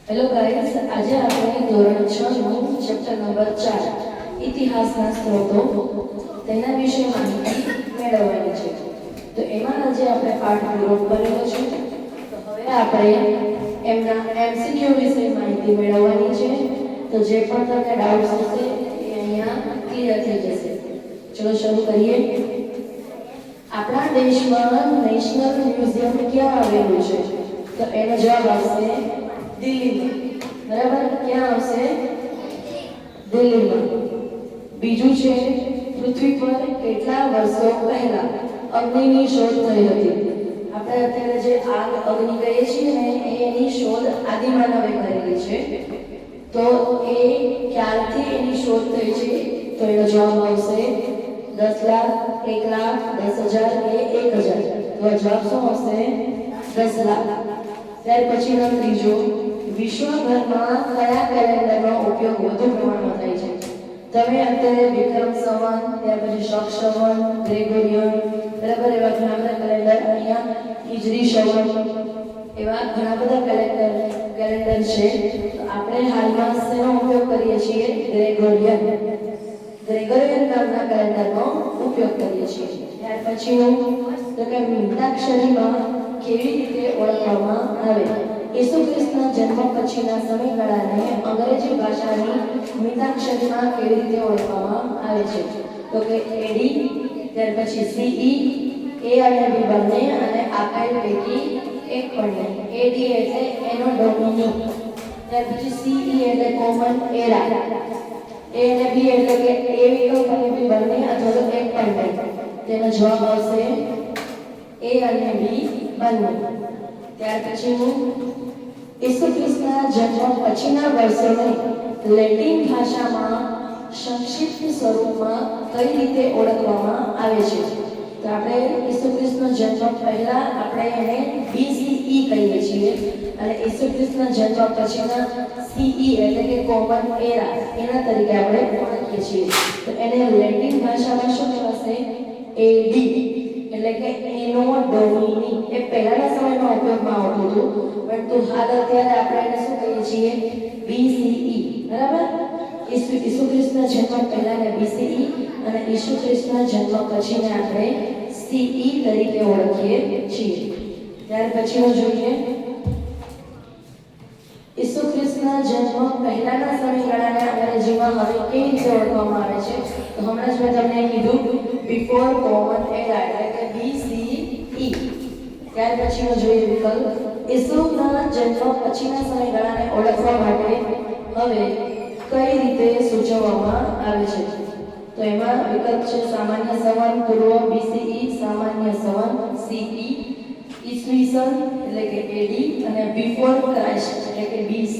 Hello guys, આજે આપણે ધોરણ 6 નું ચેપ્ટર નંબર 4 ઇતિહાસના સ્ત્રોતો તેના વિશે માહિતી મેળવવાની છે. તો એમાં આજે આપણે પાઠ પૂરો કરેલો છે. તો હવે આપણે એમના એમસીક્યુ વિશે માહિતી મેળવવાની છે. તો જે પણ તમને ડાઉટ્સ હશે એ અહીંયા ક્લિયર થઈ જશે. ચલો શરૂ કરીએ. આપણા દેશમાં નેશનલ મ્યુઝિયમ ક્યાં આવેલું છે? તો એનો જવાબ આવશે દિલ્હીમાં. બરાબર, ક્યાં આવશે? દિલ્હીમાં. બીજું છે, પૃથ્વી પર કેટલા વર્ષો પહેલા અગ્નિની શોધ થઈ હતી? આપણે અત્યારે જે આગ અગ્નિ કહીએ છીએ ને એની શોધ આદિમાનવે કરેલી છે. તો એ ક્યારથી એની શોધ થઈ છે? તો એનો જવાબ આવશે 10 લાખ, 1 લાખ, 10,000 કે 1,000. તો જવાબ શું આવશે? 10 લાખ. ત્યાર પછીનો ત્રીજો, વિશ્વભરમાં કયા કેલેન્ડરનો ઉપયોગ વધુ પ્રમાણમાં થાય છે? તમે અત્યારે વિક્રમ સંવત, ત્યાર પછી શક સંવત, ગ્રેગોરિયન, બરાબર, એવા ઘણા બધા કેલેન્ડર, અહીંયા હિજરી સંવત, એવા ઘણા બધા કેલેન્ડર છે. તો આપણે હાલમાં શેનો ઉપયોગ કરીએ છીએ? ગ્રેગોરિયન નામના કેલેન્ડરનો ઉપયોગ કરીએ છીએ. ત્યાર પછીનું તો કે મિતાક્ષરીમાં કેવી રીતે ઓળખવામાં આવે? ઈસુ ખ્રિસ્તના જન્મ પછીના સમયગાળાને અંગ્રેજી ભાષાની મિતાક્ષરીમાં કેવી રીતે ઓળખવામાં આવે છે? તો કે એડી, ત્યાર પછી સીઈ, એ અને બી બંને, અને આપેલ પૈકી એક પણ નહીં. એડી એટલે એનો ડોમિની, ત્યાર પછી સીઈ એટલે કોમન એરા, એ અને બી એટલે કે એ વિકલ્પ અને બી બંને અથવા તો એક પણ નહીં. તેનો જવાબ આવશે એ અને બી બંને. ત્યાર પછીનું, ઈસુ ખ્રિસ્તના જન્મ પછીના વર્ષોને લેટિન ભાષામાં સંક્ષિપ્ત સ્વરૂપમાં કઈ રીતે ઓળખવામાં આવે છે? તો આપણે ઈસુ ખ્રિસ્તનો જન્મ પહેલા આપણે એને BCE કહીએ છીએ, અને ઈસુ ખ્રિસ્તના જન્મ પછીના CE એટલે કે કોમન એરા એના તરીકે આપણે ઓળખીએ છીએ. તો એને લેટિન ભાષામાં શું કહેવાશે? AD એટલે કે એનો ડોમિની. એ પહેલાના સમયમાં ઉપયોગમાં આવતું હતું, પરંતુ હાલ અત્યારે આપણે એને શું કહીએ છીએ? BCE. બરાબર, ઈસુ ખ્રિસ્તના જન્મ પહેલાને BCE અને ઈસુ ખ્રિસ્તના જન્મ પછીને આપણે CE તરીકે ઓળખીએ છીએ. ત્યાર પછીનું જોઈએ, ઈસુ ખ્રિસ્તના જન્મ પહેલાના સમયગાળાને અંગ્રેજીમાં હવે કેવી રીતે ઓળખવામાં આવે છે? તો હમણાં જ મેં તમને કીધું, બિફોર કોમન એરા એટલે કે BCE. ત્યાર પછીનો જોઈએ વિકલ્પ, ઈસુના જન્મ પછીના સમયગાળાને ઓળખવા માટે હવે કઈ રીતે સૂચવવામાં આવે છે? તો એમાં વિકલ્પ છે સામાન્ય સંવત પૂર્વ BCE, સામાન્ય સંવત CE, ઈસવીસન એટલે કે AD, અને બિફોર ક્રાઇસ્ટ એટલે કે BC.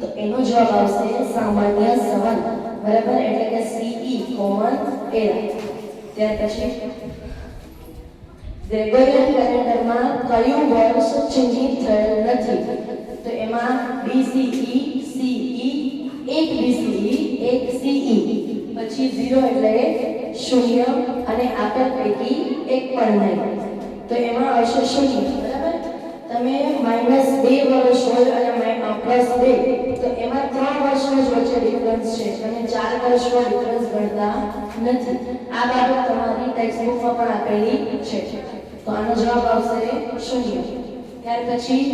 તો એનો જવાબ આવશે સામાન્ય સંવત. બરાબર, એટલે કે CE કોમન એરા. ત્યાર પછી ગ્રેગોરિયન કેલેન્ડરમાં કયું વર્ષ ચિહ્નિત થયેલ નથી? તો એમાં BCE, CE, એક BCE, એક CE, પછી 0 એટલે 0, અને આપેલ પૈકી એક પણ નહીં. તો એમાં આવશે 0. બરાબર, તમે -2 વર્ષ હોય અને +2, તો એમાં 3 વર્ષનો જ વચ્ચે ડિફરન્સ છે, અને 4 વર્ષનો ડિફરન્સ ગણતા નથી. આ બાબત તમારી ટેક્સ્ટબુકમાં પણ આપેલી છે. તો આનો જવાબ આવશે 0. ત્યાર પછી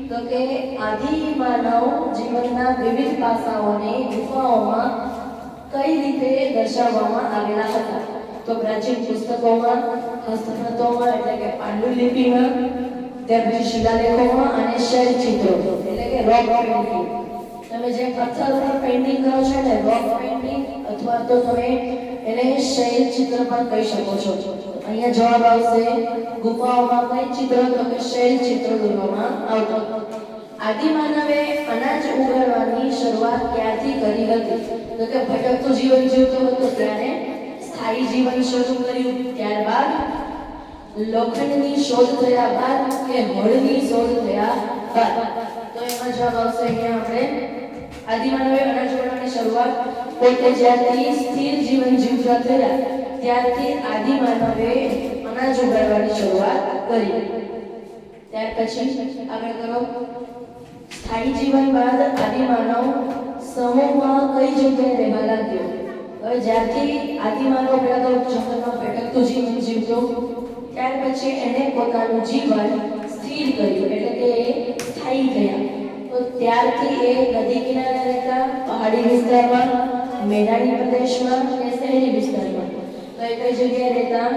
તો કે આદિ માનવ જીવનના વિવિધ પાસાઓને ગુફાઓમાં કઈ રીતે દર્શાવવામાં આવેલા હતા? તો પ્રાચીન પુસ્તકોમાં, હસ્તપ્રતોમાં એટલે કે પાંડુલિપિમાં, ત્યાર પછી શિલાલેખોમાં અને શૈલ ચિત્રો એટલે કે રોક પેઇન્ટિંગ. તમે જે પથ્થર પર પેઇન્ટિંગ કરો છો ને રોક પેઇન્ટિંગ, અથવા તો તમે એને શૈલ ચિત્ર પણ કહી શકો છો. અહીંયા જવાબ આવશે ગુફાઓમાં કઈ ચિત્ર? તો કે શૈલ ચિત્ર દોરવામાં આવતા. આદિમાનવે અનાજ ઉગાડવાની શરૂઆત ક્યાંથી કરી હતી? તો કે ભટકતું જીવન જીવતો હતો ત્યારે સ્થાયી જીવન શરૂ કર્યું, ત્યારબાદ લોખંડની શોધ થયા બાદ કે હળની શોધ થયા બાદ? તો એમાં જવાબ આવશે અહીંયા આપણે આદિમાનવે અનાજ ઉગાડવાની શરૂઆત પોતે જ્યારથી સ્થિર જીવન જીવતા થયા ત્યારથી આદિમાનવે અનાજ ઉગાડવાની શરૂઆત કરી. ત્યાર પછી આગળ કરો, સ્થાયી જીવન બાદ આદિમાનવ સમૂહમાં કઈ જગ્યાએ રહેવા લાગ્યો? હવે જ્યારથી આદિમાનવ પહેલા તો જંગલમાં ભટકતું જીવન જીવતો, ત્યાર પછી એણે પોતાનું જીવન સ્થિર કર્યું, એટલે કે સ્થાયી થયા. તો ત્યારથી એ નદી કિનારે રહેતા, પહાડી વિસ્તારમાં, મેદાની પ્રદેશમાં કે શહેરી વિસ્તારમાં? તો એ કઈ જગ્યાએ રહેતા?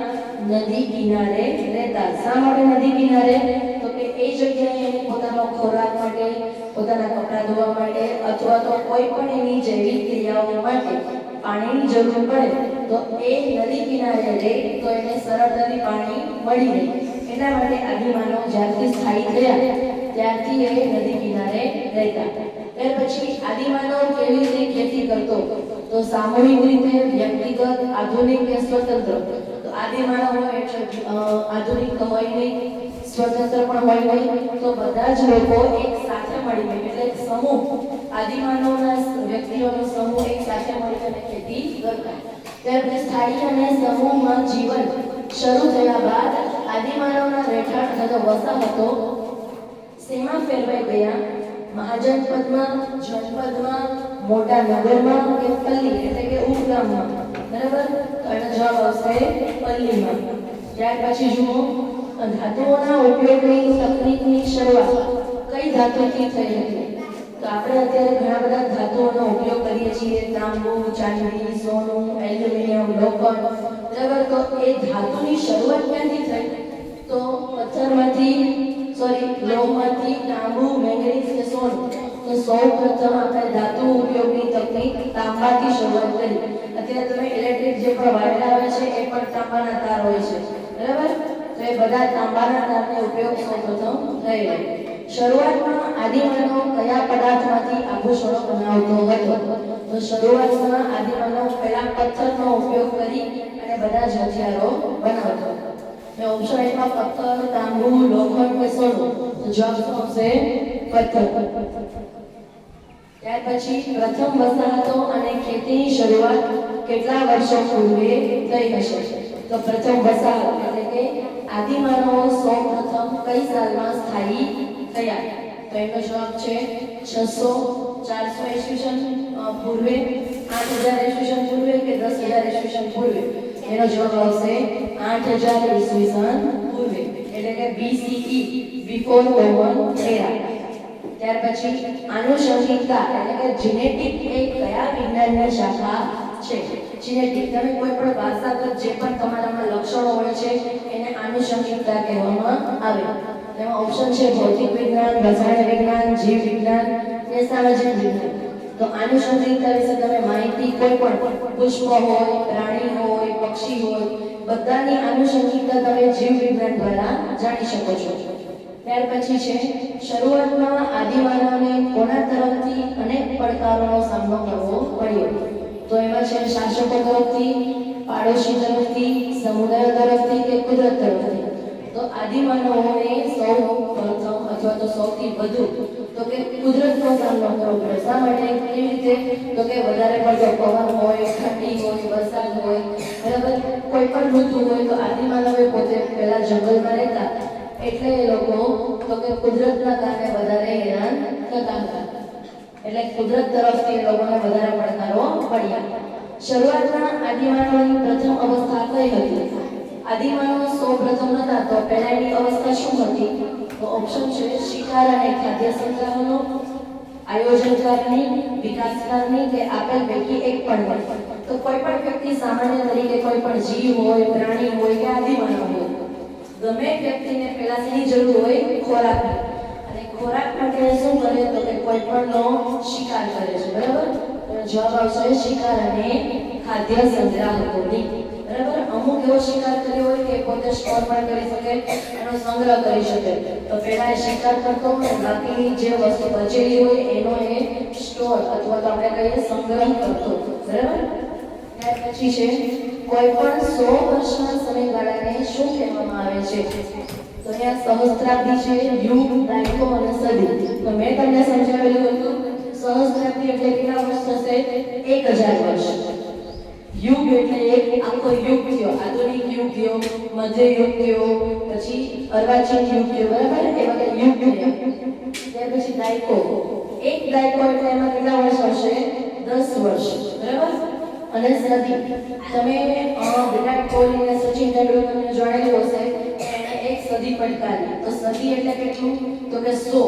નદી કિનારે રહેતા. શા માટે નદી કિનારે? તો કે એ જગ્યાએ એને પોતાનો ખોરાક માટે, પોતાના કપડાં ધોવા માટે અથવા તો કોઈ પણ એની જૈવિક ક્રિયાઓ માટે પાણીની જરૂર પડે તો એ નદી કિનારે રહે તો એને સરળતાથી પાણી મળી રહે. એના માટે આદિમાનવ જ્યારથી સ્થાયી થયા ત્યારથી એ નદી કિનારે રહેતા. ત્યાર પછી આદિમાનવ કેવી રીતે ખેતી કરતો? તો સામૂહિક રીતે, વ્યક્તિગત, આધુનિક કે સ્વતંત્ર? તો આદિમાનવ હોય એટલે આધુનિક તો હોય નહીં, સ્વતંત્ર પણ હોય નહીં, તો બધા જ લોકો એક સાથે મળીને, એટલે સમૂહ, આદિમાનવના વ્યક્તિઓનો સમૂહ એક સાથે મળીને ખેતી કરતા. ત્યારે સ્થાયી અને સમૂહમાં જીવન શરૂ થયા બાદ આદિમાનવના રહેઠાણ થતો વસાહતો શેમાં ફેરવાઈ ગયા? મહાજનપદમાં, જનપદમાં, મોટા નગરમાં કે પલ્લી એટલે કે ઉપગામમાં? બરાબર, તો એનો જવાબ આવશે પલ્લીમાં. ત્યાર પછી જુઓ, ધાતુઓના ઉપયોગની તકનીકની શરૂઆત કઈ ધાતુથી થઈ હતી? તો આપણે અત્યારે ઘણા બધા ધાતુઓનો ઉપયોગ કરીએ છીએ, તાંબુ, ચાંદી, સોનું, એલ્યુમિનિયમ, લોખંડ. બરાબર, તો એ ધાતુની શરૂઆત ક્યાંથી થઈ? તો પથ્થરમાંથી, લોહમાંથી, તાંબુ, મેંગનીઝ કે સોનું? તો સૌપ્રથમ આપણે ધાતુ ઉપયોગની તકનીક તાંબાથી શરૂઆત કરી. અત્યારે તમે ઇલેક્ટ્રિક જે પણ વાયર આવે છે એ પણ તાંબાના તાર હોય છે. બરાબર, તો એ બધા તાંબાના તારનો ઉપયોગ સૌપ્રથમ થયેલો. શરૂઆતમાં આદિમાનવ કયા પદાર્થમાંથી આભૂષણો બનાવતો હતો? તો શરૂઆતમાં આદિમાનવ પહેલા પથ્થરનો ઉપયોગ કરી અને બધા જ હથિયારો બનાવતો હતો. મેં ઓપ્શન એમાં પથ્થર, તાંબુ, લોખંડ કે સોનું? તો જવાબ શું આવશે? પથ્થર. ત્યાર પછી પ્રથમ વસાહતો અને ખેતીની શરૂઆત કેટલા વર્ષો પૂર્વે થઈ હશે? તો પ્રથમ વસાહત એટલે કે આદિમાનવો સૌપ્રથમ કઈ સાલમાં સ્થાયી થયા? તો એનો જવાબ છે 600, 400 ઈસવીસન પૂર્વે, 8000 ઈસવીસન પૂર્વે કે 10000 ઈસવીસન પૂર્વે? એનો જવાબ આવશે 8000 ઈસવીસન પૂર્વે, એટલે કે BCE, બિફોર કોમન એરા. ત્યાર પછી આનુષંગિકતા એટલે કે જીનેટિક એ કયા વિજ્ઞાનની શાખા છે? જીનેટિક, તમે કોઈ પણ વારસાગત જે પણ તમારામાં લક્ષણો હોય છે એને આનુષંગિકતા કહેવામાં આવે. એમાં ઓપ્શન છે ભૌતિક વિજ્ઞાન, રસાયણ વિજ્ઞાન, જીવ વિજ્ઞાન કે સામાજિક વિજ્ઞાન? તો આનુષંગિકતા વિશે તમે માહિતી કોઈ પણ પુષ્પ હોય, પ્રાણી હોય, પક્ષી હોય, બધાની આનુષંગિકતા તમે જીવ વિજ્ઞાન દ્વારા જાણી શકો છો. ત્યાર પછી છે શરૂઆતમાં આદિમાનવને કોના તરફથી અનેક પડકારોનો સામનો કરવો પડ્યો? તો એમાં છે શાસકો તરફથી, પાડોશી તરફથી, સમુદાય તરફથી કે કુદરત તરફથી? તો આદિમાનવોને સૌ પ્રથમ અથવા તો સૌથી વધુ તો કે કુદરતનો સામનો કરવો પડે. શા માટે? કેવી રીતે? તો કે વધારે પડતો પવન હોય, ઠંડી હોય, વરસાદ હોય, બરાબર, કોઈ પણ ઋતુ હોય તો આદિમાનવે પોતે પહેલા જંગલમાં રહેતા એટલે એ લોકો તો કે કુદરતના કારણે વધારે હેરાન થતા હતા, એટલે કુદરત તરફથી એ લોકોને વધારે પડકારો પડ્યા. શરૂઆતમાં આદિમાનવની પ્રથમ અવસ્થા કઈ હતી? આદિમાનવ સૌપ્રથમ હતા તો પહેલાની અવસ્થા શું હતી? તો ઓપ્શન છે શિકાર અને ખાદ્ય સંસાધનો, આયોજનકારની, વિકાસકારની કે આપેલ પૈકી એક પણ નહીં? તો કોઈ પણ વ્યક્તિ સામાન્ય તરીકે કોઈ પણ જીવ હોય, પ્રાણી હોય કે આદિમાનવ હોય, ગમે વ્યક્તિને પહેલા શેની જરૂર હોય? ખોરાકની. અને ખોરાક માટે શું કરે? તો કે કોઈ પણનો શિકાર કરે છે. બરાબર, જવાબ આવશે શિકાર અને ખાદ્ય સંગ્રાહકોની. બરાબર, અમુક એવો શિકાર કર્યો હોય કે પોતે સ્ટોર પણ કરી શકે, એનો સંગ્રહ કરી શકે. તો પહેલા એ શિકાર કરતો હોય, બાકીની જે વસ્તુ બચેલી હોય એનો એ સ્ટોર અથવા તો આપણે કહીએ સંગ્રહ કરતો. બરાબર, ત્યાર પછી છે કોઈ પણ 100 વર્ષના સમયગાળાને શું કહેવામાં આવે છે? તો અહીંયા સહસ્ત્રાબ્દી છે, યુગ, દાયકો અને સદી. તો મેં તમને સમજાવેલું હતું સહસ્ત્રાબ્દી એટલે કેટલા વર્ષ થશે? 1000 વર્ષ. યુગ એટલે એક આખો યુગ થયો, આધુનિક યુગ થયો, મધ્ય યુગ થયો, પછી અર્વાચીન યુગ થયો. બરાબર, એ વખતે યુગ થયા. ત્યાર પછી દાયકો. એક દાયકો એટલે એમાં કેટલા વર્ષ હશે? 10 વર્ષ. બરાબર? અને સદી. તમે વિરાટ કોહલી અને સચિન તેંડુલકરને જાણેલું હશે કે એણે એક સદી ફટકારી. તો સદી એટલે કેટલું? તો કે 100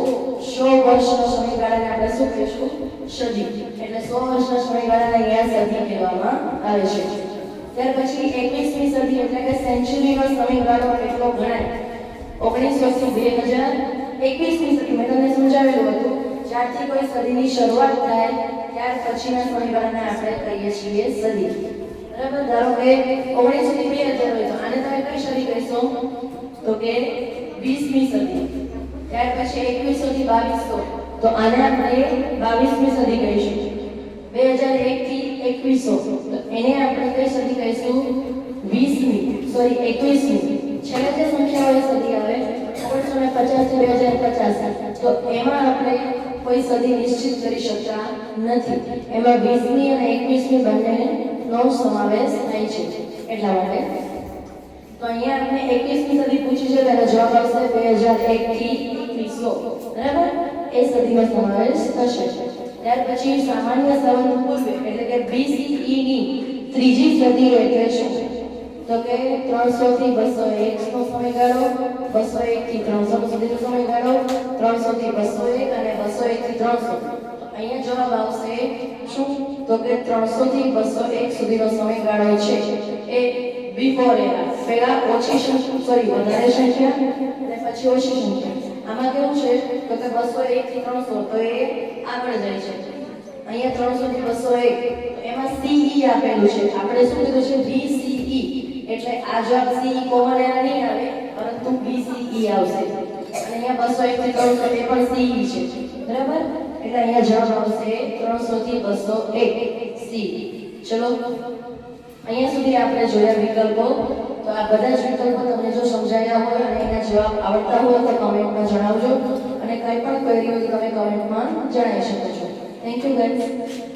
વર્ષનો સમયગાળાને આપણે શું કહીશું? સદી. એટલે 100 વર્ષના સમયગાળાને અહીંયા સદી કહેવામાં આવે છે. ત્યાર પછી 21મી સદી એટલે કે સેન્ચુરીનો સમયગાળો કેટલો ગણાય? 1900 થી 2021મી સદી મેં તમને સમજાવેલું હતું. જ્યારથી કોઈ સદીની શરૂઆત થાય ત્યાર પછીના સમયગાળાને આપણે કહીએ છીએ સદી. બરાબર? ધારો કે 1900 થી 2000 હોય તો આને તમે કઈ સદી કહીશો? તો કે 20મી સદી. ત્યાર પછી 2100 થી 2200 તો આને આપણે 22મી સદી કહીશું. 2001 થી 2100 તો એને આપણે કઈ સદી કહીશું? 21મી. છેલ્લે જે સંખ્યા હોય સદી આવે 1950 થી 2050 તો એમાં આપણે કોઈ સદી નિશ્ચિત કરી શકતા નથી. એમાં 20મી અને 21મી બંનેનો સમાવેશ થાય છે. એટલા માટે તો અહીંયા આપણે 21મી સદી પૂછી છે તેનો જવાબ આવશે 2001 થી 2100. બરાબર? એ સદીનો સમાવેશ થશે. ત્યાર પછી સામાન્ય સંવત પૂર્વે એટલે કે BCE ની ત્રીજી સદી એટલે શું? તો કે 300 થી 201 નો સમયગાળો, 201 થી 300 સુધીનો સમયગાળો, 300 થી 201 અને 201 થી 300. અહીંયા જવાબ આવશે શું? તો કે 300 થી 201 સુધીનો સમયગાળો છે એ બિફોર એરા. પહેલા વધારે સંખ્યા અને પછી ઓછી સંખ્યા. આમાં કેવું છે તો કે 201 થી 300 તો એ આગળ જાય છે. અહીંયા 300 થી 201 તો એમાં CE આપેલું છે. આપણે શું કીધું છે? BCE. એટલે આ જવાબ CE કોમન એરા નહીં આવે પરંતુ BCE આવશે. અને અહીંયા 201 થી 300 એ પણ CE છે. બરાબર? એટલે અહીંયા જવાબ આવશે 300 થી 201 CE. ચલો અહીંયા સુધી આપણે જોયા વિકલ્પો. તો આ બધા જ વિકલ્પો તમને જો સમજાયા હોય અને એના જવાબ આવડતા હોય તો કમેન્ટમાં જણાવજો અને કંઈ પણ ક્વેરી હોય તો તમે કમેન્ટમાં જણાવી શકો છો. Thank you guys.